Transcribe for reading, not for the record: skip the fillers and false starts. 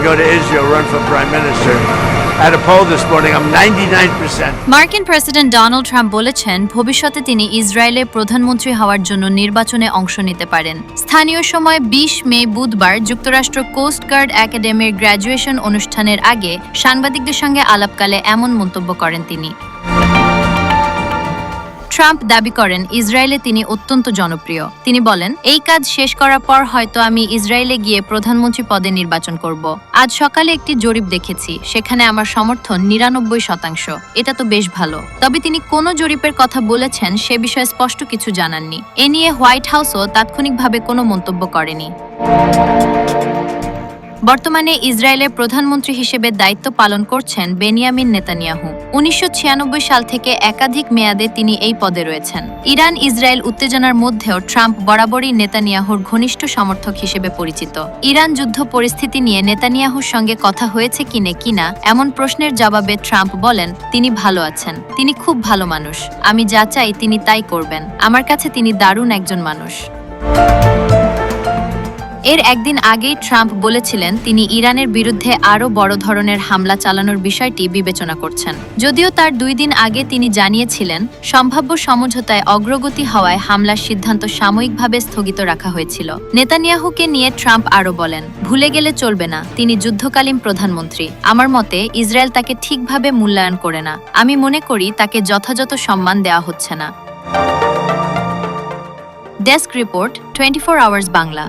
go to Israel, run for prime minister. I had a poll this morning, I'm 99%. মার্কিন president Donald Trump বলেছেন ভবিষ্যতে তিনি ইসরায়েলের প্রধানমন্ত্রী হওয়ার জন্য নির্বাচনে অংশ নিতে পারেন। স্থানীয় সময় 20 মে বুধবার যুক্তরাষ্ট্র কোস্ট গার্ড একাডেমির গ্র্যাজুয়েশন অনুষ্ঠানের আগে সাংবাদিকদের সঙ্গে আলাপকালে এমন মন্তব্য করেন তিনি। ট্রাম্প দাবি করেন ইসরায়েলে তিনি অত্যন্ত জনপ্রিয়। তিনি বলেন, এই কাজ শেষ করার পর হয়তো আমি ইসরায়েলে গিয়ে প্রধানমন্ত্রী পদে নির্বাচন করব। আজ সকালে একটি জরিপ দেখেছি, সেখানে আমার সমর্থন 99%। এটা তো বেশ ভালো। তবে তিনি কোন জরিপের কথা বলেছেন সে বিষয়ে স্পষ্ট কিছু জানাননি। এ নিয়ে হোয়াইট হাউসও তাৎক্ষণিকভাবে কোনো মন্তব্য করেনি। বর্তমানে ইসরায়েলের প্রধানমন্ত্রী হিসেবে দায়িত্ব পালন করছেন বেনিয়ামিন নেতানিয়াহু। 1996 সাল থেকে একাধিক মেয়াদে তিনি এই পদে রয়েছেন। ইরান ইসরায়েল উত্তেজনার মধ্যেও ট্রাম্প বরাবরই নেতানিয়াহুর ঘনিষ্ঠ সমর্থক হিসেবে পরিচিত। ইরান যুদ্ধ পরিস্থিতি নিয়ে নেতানিয়াহুর সঙ্গে কথা হয়েছে কিনা এমন প্রশ্নের জবাবে ট্রাম্প বলেন, তিনি ভালো আছেন, তিনি খুব ভালো মানুষ, আমি যা চাই তিনি তাই করবেন, আমার কাছে তিনি দারুণ একজন মানুষ। এর একদিন আগেই ট্রাম্প বলেছিলেন তিনি ইরানের বিরুদ্ধে আরও বড় ধরনের হামলা চালানোর বিষয়টি বিবেচনা করছেন। যদিও তার 2 দিন আগে তিনি জানিয়েছিলেন সম্ভাব্য সমঝোতায় অগ্রগতি হওয়ায় হামলার সিদ্ধান্ত সাময়িকভাবে স্থগিত রাখা হয়েছিল। নেতানিয়াহুকে নিয়ে ট্রাম্প আরও বলেন, ভুলে গেলে চলবে না, তিনি যুদ্ধকালীন প্রধানমন্ত্রী। আমার মতে ইসরায়েল তাকে ঠিকভাবে মূল্যায়ন করে না। আমি মনে করি তাকে যথাযথ সম্মান দেওয়া হচ্ছে না। Desk report, 24 hours Bangla.